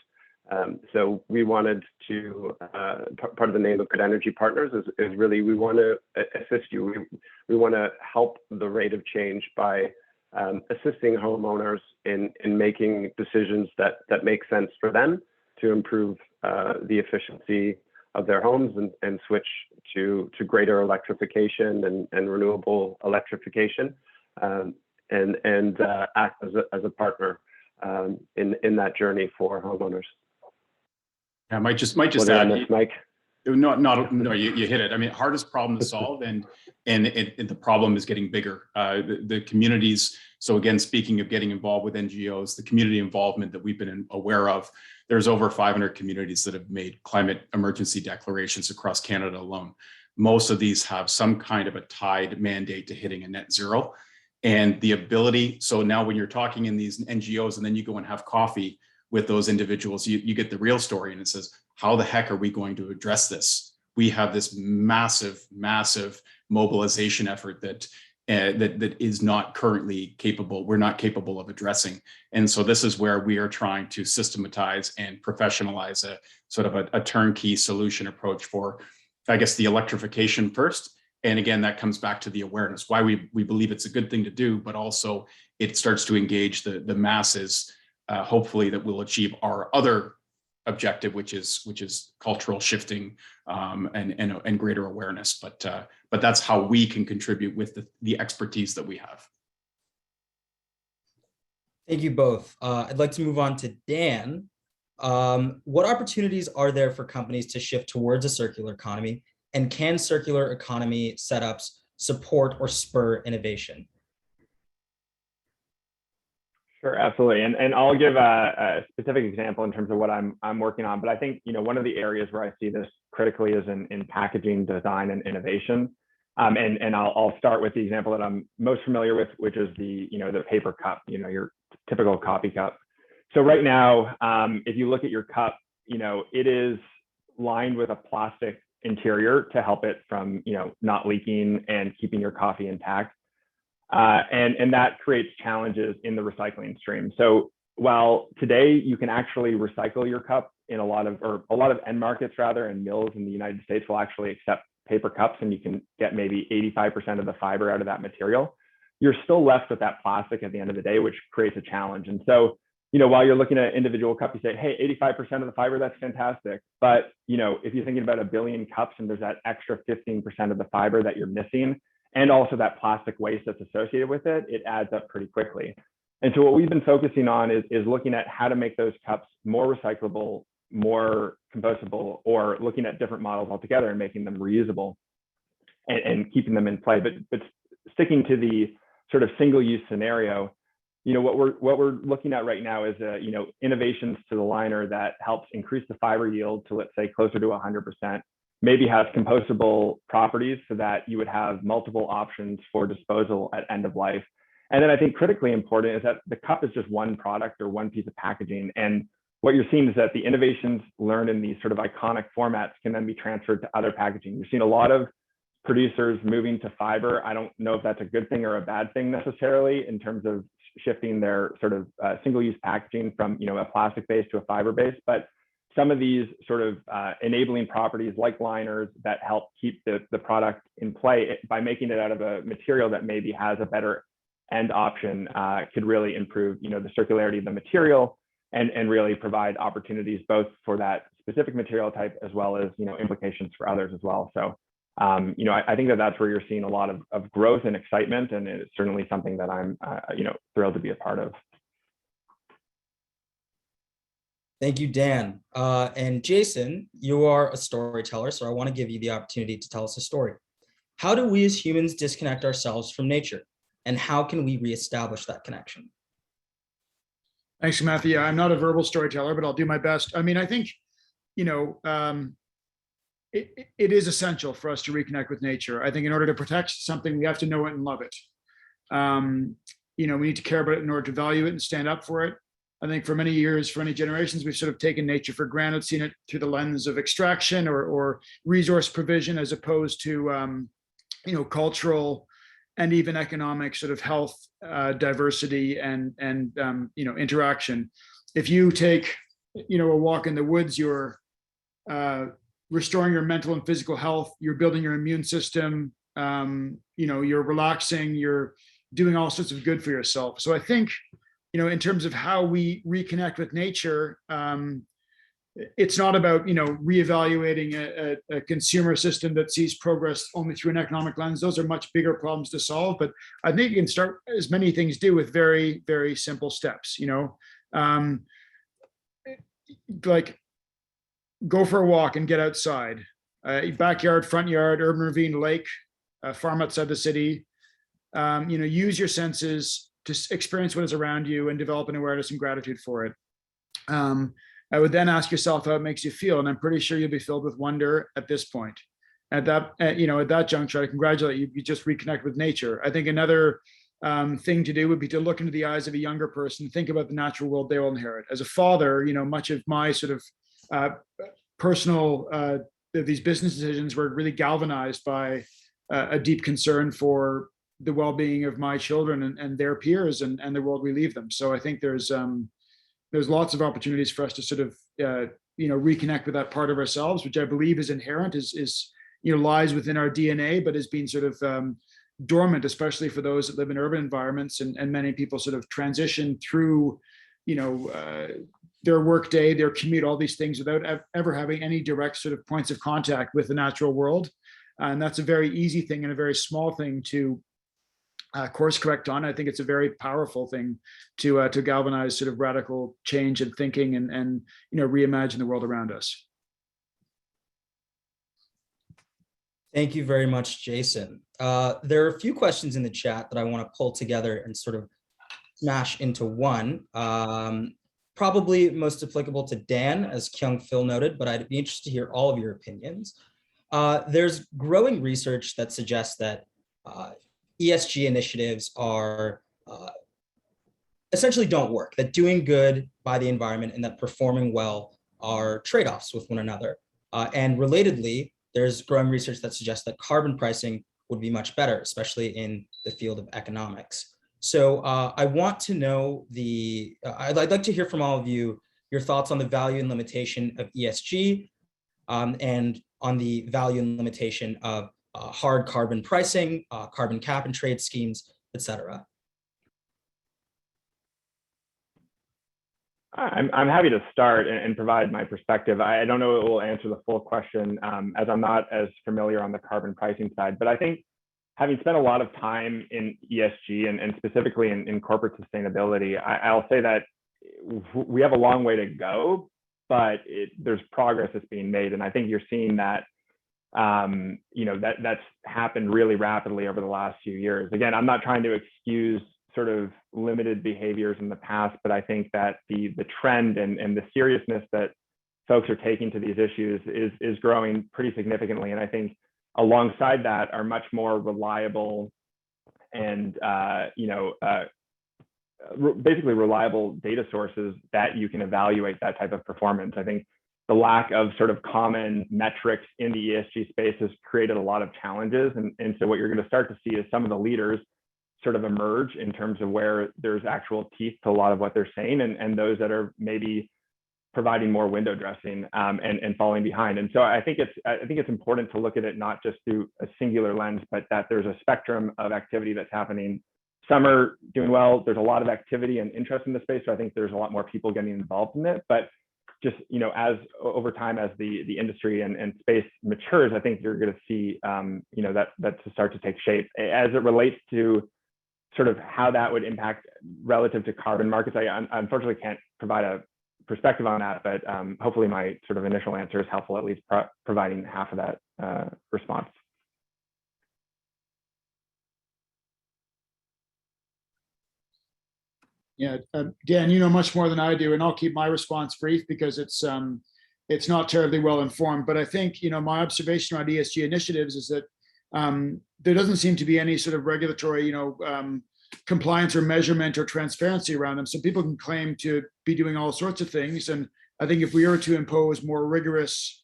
So we wanted to, part of the name of Good Energy Partners is really, we want to assist you. We want to help the rate of change by assisting homeowners in making decisions that make sense for them to improve the efficiency of their homes and switch to greater electrification and renewable electrification, and act as a partner in that journey for homeowners. I might just add, Mike. No, you hit it. I mean, hardest problem to solve, and the problem is getting bigger. The communities. So again, speaking of getting involved with NGOs, the community involvement that we've been aware of, there's over 500 communities that have made climate emergency declarations across Canada alone. Most of these have some kind of a tied mandate to hitting a net zero, and the ability. So now, when you're talking in these NGOs, and then you go and have coffee with those individuals, you get the real story, and it says, how the heck are we going to address this? We have this massive mobilization effort that is not currently capable. We're not capable of addressing. And so this is where we are trying to systematize and professionalize a sort of a turnkey solution approach for, I guess, the electrification first. And again, that comes back to the awareness, why we believe it's a good thing to do, but also it starts to engage the masses, hopefully that will achieve our other objective, which is cultural shifting and greater awareness. But that's how we can contribute with the expertise that we have. Thank you both. I'd like to move on to Dan. What opportunities are there for companies to shift towards a circular economy, and can circular economy setups support or spur innovation? Sure, absolutely. And I'll give a specific example in terms of what I'm working on. But I think, one of the areas where I see this critically is in packaging design and innovation. And I'll start with the example that I'm most familiar with, which is the paper cup, your typical coffee cup. So right now, if you look at your cup, it is lined with a plastic interior to help it from, not leaking and keeping your coffee intact. And that creates challenges in the recycling stream. So while today you can actually recycle your cup in a lot of end markets rather, and mills in the United States will actually accept paper cups, and you can get maybe 85% of the fiber out of that material, you're still left with that plastic at the end of the day, which creates a challenge. And so, while you're looking at an individual cup, you say, hey, 85% of the fiber, that's fantastic. But, if you're thinking about a billion cups and there's that extra 15% of the fiber that you're missing, and also that plastic waste that's associated with it, it adds up pretty quickly. And so what we've been focusing on is looking at how to make those cups more recyclable, more compostable, or looking at different models altogether and making them reusable and keeping them in play. But sticking to the sort of single-use scenario, what we're looking at right now is innovations to the liner that helps increase the fiber yield to, let's say, closer to 100%. Maybe has compostable properties so that you would have multiple options for disposal at end of life. And then I think critically important is that the cup is just one product or one piece of packaging. And what you're seeing is that the innovations learned in these sort of iconic formats can then be transferred to other packaging. You're seeing a lot of producers moving to fiber. I don't know if that's a good thing or a bad thing necessarily in terms of shifting their sort of single-use packaging from a plastic base to a fiber base, but some of these sort of enabling properties like liners that help keep the product in play by making it out of a material that maybe has a better end option could really improve the circularity of the material and really provide opportunities both for that specific material type as well as implications for others as well. So I think that's where you're seeing a lot of growth and excitement, and it's certainly something that I'm thrilled to be a part of. Thank you, Dan. And Jason, you are a storyteller, so I want to give you the opportunity to tell us a story. How do we as humans disconnect ourselves from nature, and how can we reestablish that connection? Thanks, Matthew. Yeah, I'm not a verbal storyteller, but I'll do my best. I mean, I think, it is essential for us to reconnect with nature. I think in order to protect something, we have to know it and love it. We need to care about it in order to value it and stand up for it. I think for many years, for many generations, we've sort of taken nature for granted, seen it through the lens of extraction or resource provision, as opposed to cultural and even economic sort of health, diversity, and interaction. If you take a walk in the woods, you're restoring your mental and physical health, you're building your immune system, you're relaxing, you're doing all sorts of good for yourself. So I think, in terms of how we reconnect with nature, it's not about, reevaluating a consumer system that sees progress only through an economic lens. Those are much bigger problems to solve. But I think you can start, as many things do, with very, very simple steps, like go for a walk and get outside, backyard, front yard, urban ravine, lake, farm outside the city. Use your senses to experience what is around you and develop an awareness and gratitude for it. I would then ask yourself how it makes you feel, and I'm pretty sure you'll be filled with wonder at this point. At that juncture, I congratulate you. You just reconnect with nature. I think another thing to do would be to look into the eyes of a younger person, think about the natural world they will inherit. As a father, much of my sort of personal these business decisions were really galvanized by a deep concern for the well-being of my children and their peers and the world we leave them. So I think there's lots of opportunities for us to sort of reconnect with that part of ourselves, which I believe is inherent, is lies within our DNA, but has been sort of dormant, especially for those that live in urban environments, and many people sort of transition through their work day, their commute, all these things without ever having any direct sort of points of contact with the natural world. And that's a very easy thing and a very small thing to course correct on. I think it's a very powerful thing to galvanize sort of radical change in thinking and reimagine the world around us. Thank you very much, Jason. There are a few questions in the chat that I want to pull together and sort of smash into one. Probably most applicable to Dan, as Kyung Phil noted, but I'd be interested to hear all of your opinions. There's growing research that suggests that ESG initiatives are essentially don't work, that doing good by the environment and that performing well are trade-offs with one another. And relatedly, there's growing research that suggests that carbon pricing would be much better, especially in the field of economics. So I want to know I'd like to hear from all of you your thoughts on the value and limitation of ESG and on the value and limitation of hard carbon pricing, carbon cap and trade schemes, etc. I'm happy to start and provide my perspective. I don't know it will answer the full question, as I'm not as familiar on the carbon pricing side, but I think having spent a lot of time in ESG and specifically in corporate sustainability, I'll say that we have a long way to go, but there's progress that's being made. And I think you're seeing that, that's happened really rapidly over the last few years. Again, I'm not trying to excuse sort of limited behaviors in the past, but I think that the trend and the seriousness that folks are taking to these issues is growing pretty significantly. And I think alongside that are much more reliable and basically reliable data sources that you can evaluate that type of performance. I think the lack of sort of common metrics in the ESG space has created a lot of challenges. And so what you're going to start to see is some of the leaders sort of emerge in terms of where there's actual teeth to a lot of what they're saying, and those that are maybe providing more window dressing and falling behind. And so I think it's important to look at it not just through a singular lens, but that there's a spectrum of activity that's happening. Some are doing well. There's a lot of activity and interest in the space, so I think there's a lot more people getting involved in it. But just as over time, as the industry and space matures, I think you're going to see that to start to take shape. As it relates to sort of how that would impact relative to carbon markets, I unfortunately can't provide a perspective on that, but hopefully my sort of initial answer is helpful, at least providing half of that response. Yeah, Dan, you know much more than I do, and I'll keep my response brief because it's it's not terribly well informed. But I think, my observation around ESG initiatives is that there doesn't seem to be any sort of regulatory, compliance or measurement or transparency around them. So people can claim to be doing all sorts of things. And I think if we were to impose more rigorous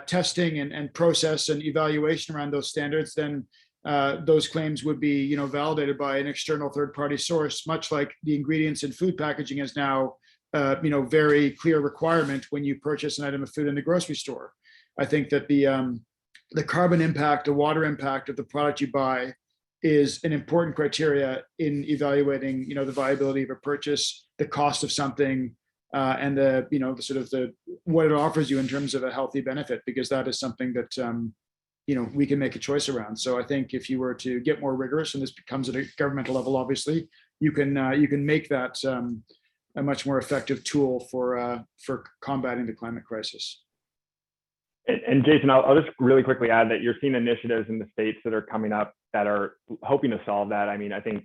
testing and process and evaluation around those standards, then those claims would be, validated by an external third-party source, much like the ingredients in food packaging is now, very clear requirement when you purchase an item of food in the grocery store. I think that the carbon impact, the water impact of the product you buy is an important criteria in evaluating, the viability of a purchase, the cost of something, and the sort of what it offers you in terms of a healthy benefit, because that is something that we can make a choice around. So I think if you were to get more rigorous, and this becomes at a governmental level, obviously, you can make that a much more effective tool for combating the climate crisis. And Jason, I'll just really quickly add that you're seeing initiatives in the states that are coming up that are hoping to solve that. I mean, I think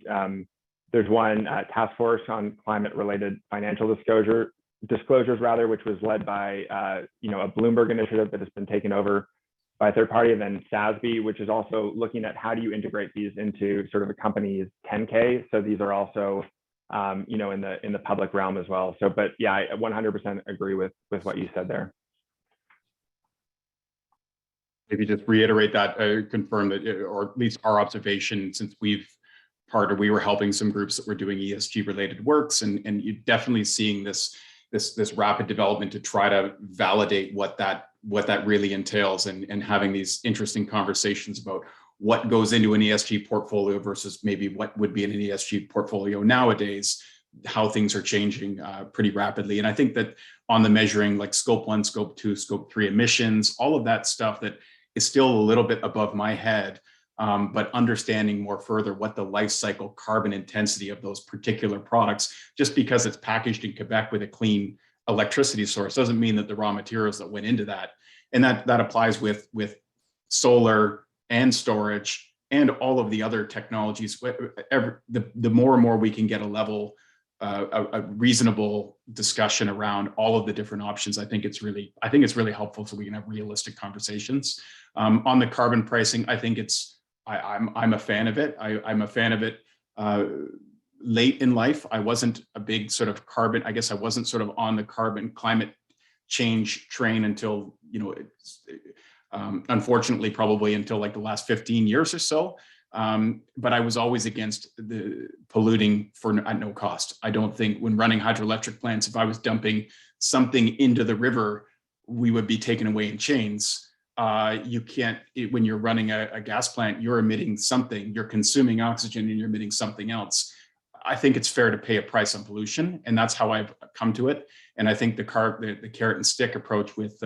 there's one task force on climate-related financial disclosures, which was led by a Bloomberg initiative that has been taken over by a third party, and then SASB, which is also looking at how do you integrate these into sort of a company's 10K. So these are also in the public realm as well. So, but yeah, I 100% agree with what you said there. Maybe just reiterate that, confirm that, or at least our observation, since we were helping some groups that were doing ESG related works, and you're definitely seeing this rapid development to try to validate what that really entails, and having these interesting conversations about what goes into an ESG portfolio versus maybe what would be in an ESG portfolio nowadays, how things are changing pretty rapidly. And I think that on the measuring, like scope 1, scope 2, scope 3 emissions, all of that stuff that is still a little bit above my head, but understanding more further what the life cycle carbon intensity of those particular products, just because it's packaged in Quebec with a clean electricity source doesn't mean that the raw materials that went into that, and that applies with solar and storage and all of the other technologies. The more and more we can get a level, a reasonable discussion around all of the different options, I think it's really helpful, so we can have realistic conversations. On the carbon pricing, I think I'm a fan of it. I'm a fan of it late in life. I wasn't a big sort of carbon, I guess I wasn't sort of on the carbon climate change train until, unfortunately, probably until like the last 15 years or so. But I was always against the polluting at no cost. I don't think when running hydroelectric plants, if I was dumping something into the river, we would be taken away in chains. You can't, when you're running a gas plant, you're emitting something, you're consuming oxygen and you're emitting something else. I think it's fair to pay a price on pollution, and that's how I've come to it. And I think the carrot and stick approach with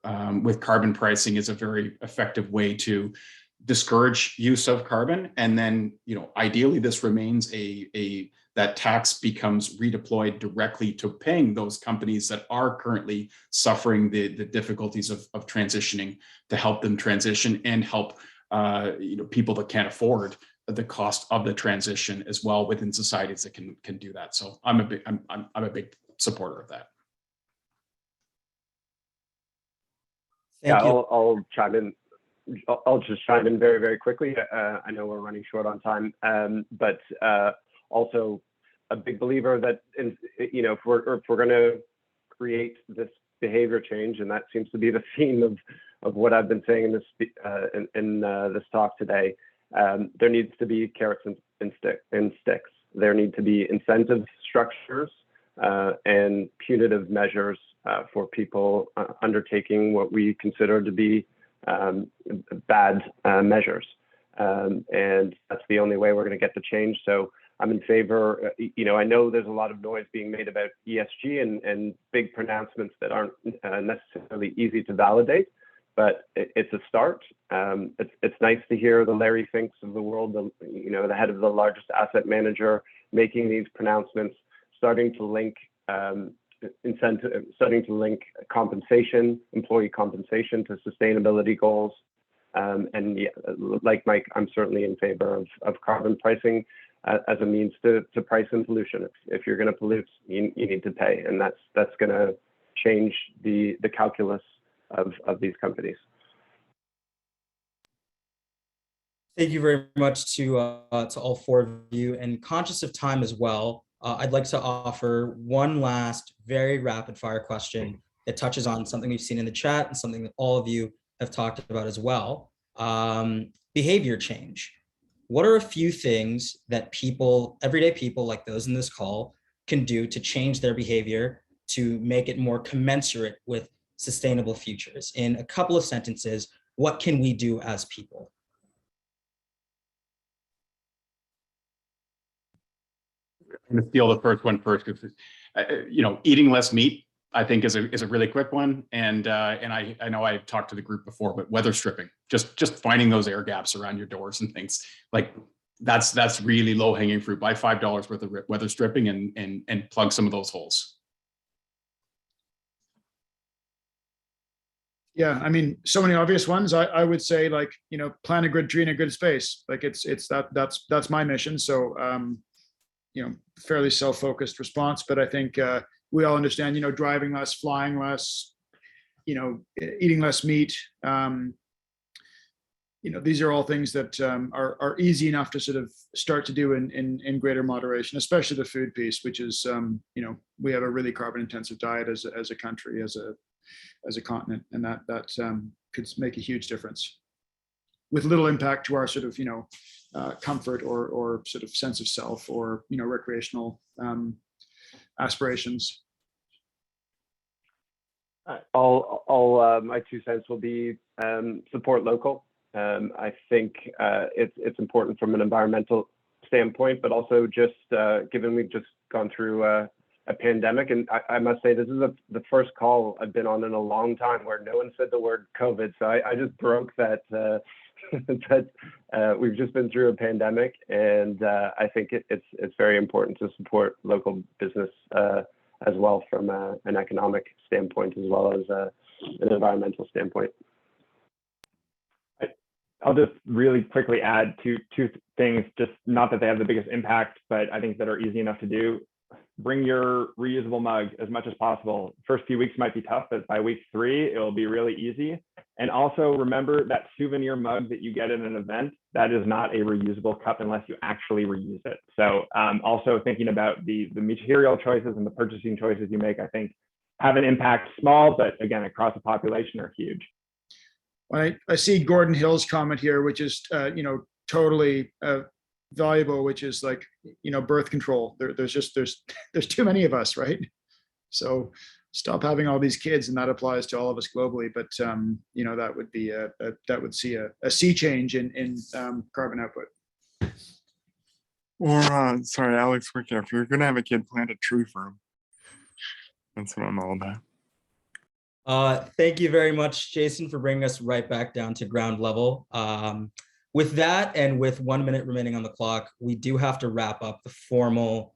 carbon pricing is a very effective way to discourage use of carbon. And then, ideally this remains that tax becomes redeployed directly to paying those companies that are currently suffering the difficulties of transitioning, to help them transition and help people that can't afford the cost of the transition as well within societies that can do that. So I'm a big supporter of that. Thank you. I'll chime in. I'll just chime in very, very quickly. I know we're running short on time, but also a big believer that if we're going to create this behavior change, and that seems to be the theme of what I've been saying in this talk today, there needs to be carrots and sticks. There need to be incentive structures and punitive measures for people undertaking what we consider to be bad measures. And that's the only way we're going to get the change. So I'm in favor. I know there's a lot of noise being made about ESG and big pronouncements that aren't necessarily easy to validate, but it's a start. It's nice to hear the Larry Finks of the world, the head of the largest asset manager, making these pronouncements, starting to link compensation, employee compensation, to sustainability goals. And yeah, like Mike, I'm certainly in favor of carbon pricing as a means to price in pollution. If you're going to pollute, you need to pay, and that's going to change the calculus of these companies. Thank you very much to all four of you, and conscious of time as well, I'd like to offer one last very rapid fire question that touches on something we've seen in the chat and something that all of you have talked about as well. Behavior change. What are a few things that everyday people like those in this call, can do to change their behavior to make it more commensurate with sustainable futures? In a couple of sentences, what can we do as people? I'm going to steal the first one first, because eating less meat, I think, is a really quick one. And I know I've talked to the group before, but weather stripping, just finding those air gaps around your doors and things like that's really low hanging fruit. Buy $5 worth of weather stripping and plug some of those holes. Yeah, I mean, so many obvious ones. I would say, like, plant a good tree in a good space. Like that's my mission. So fairly self-focused response, but I think we all understand, driving less, flying less, eating less meat. These are all things that are easy enough to sort of start to do in greater moderation, especially the food piece, which is, we have a really carbon intensive diet as a country, as a continent, and that could make a huge difference with little impact to our sort of, comfort or sort of sense of self or, recreational aspirations. All my 2 cents will be support local. I think it's important from an environmental standpoint, but also just given we've just gone through a pandemic, and I must say this is the first call I've been on in a long time where no one said the word COVID. So I just broke that that we've just been through a pandemic, and I think it's very important to support local business as well from an economic standpoint as well as an environmental standpoint. I'll just really quickly add two things, just not that they have the biggest impact, but I think that are easy enough to do. Bring your reusable mug as much as possible. First few weeks might be tough, but by week 3, it'll be really easy. And also remember that souvenir mug that you get at an event, that is not a reusable cup unless you actually reuse it. So also thinking about the material choices and the purchasing choices you make, I think have an impact, small, but again, across the population are huge. I see Gordon Hill's comment here, which is, totally valuable, which is like, birth control. There's too many of us, right? So stop having all these kids, and that applies to all of us globally. But that would be that would see a sea change in carbon output. Or sorry, Alex, if you're gonna have a kid, plant a tree for him. That's what I'm all about. Thank you very much, Jason, for bringing us right back down to ground level. With that, and with 1 minute remaining on the clock, we do have to wrap up the formal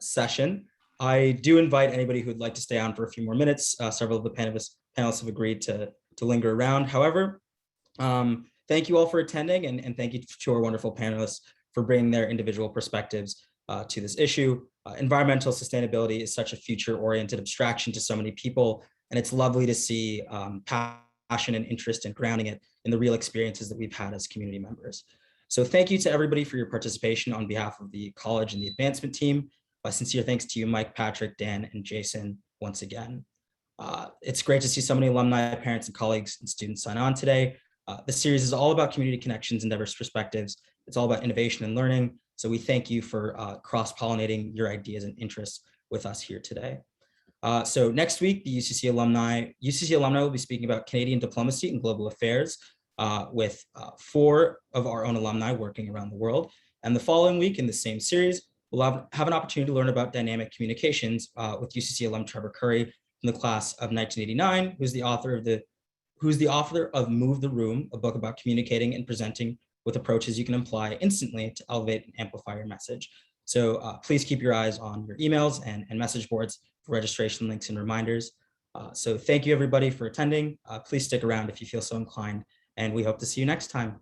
session. I do invite anybody who would like to stay on for a few more minutes. Several of the panelists have agreed to linger around. However, thank you all for attending, and thank you to our wonderful panelists for bringing their individual perspectives to this issue. Environmental sustainability is such a future-oriented abstraction to so many people, and it's lovely to see passion and interest and grounding it in the real experiences that we've had as community members. So thank you to everybody for your participation on behalf of the college and the advancement team. Sincere thanks to you, Mike, Patrick, Dan, and Jason, once again. It's great to see so many alumni, parents, and colleagues and students sign on today. The series is all about community connections and diverse perspectives. It's all about innovation and learning. So we thank you for cross-pollinating your ideas and interests with us here today. So next week, the UCC alumni will be speaking about Canadian diplomacy and global affairs with 4 of our own alumni working around the world. And the following week in the same series, we'll have an opportunity to learn about dynamic communications with UCC alum Trevor Curry from the class of 1989, who's the author of Move the Room, a book about communicating and presenting with approaches you can apply instantly to elevate and amplify your message. So please keep your eyes on your emails and message boards for registration links and reminders. So thank you everybody for attending. Please stick around if you feel so inclined, and we hope to see you next time.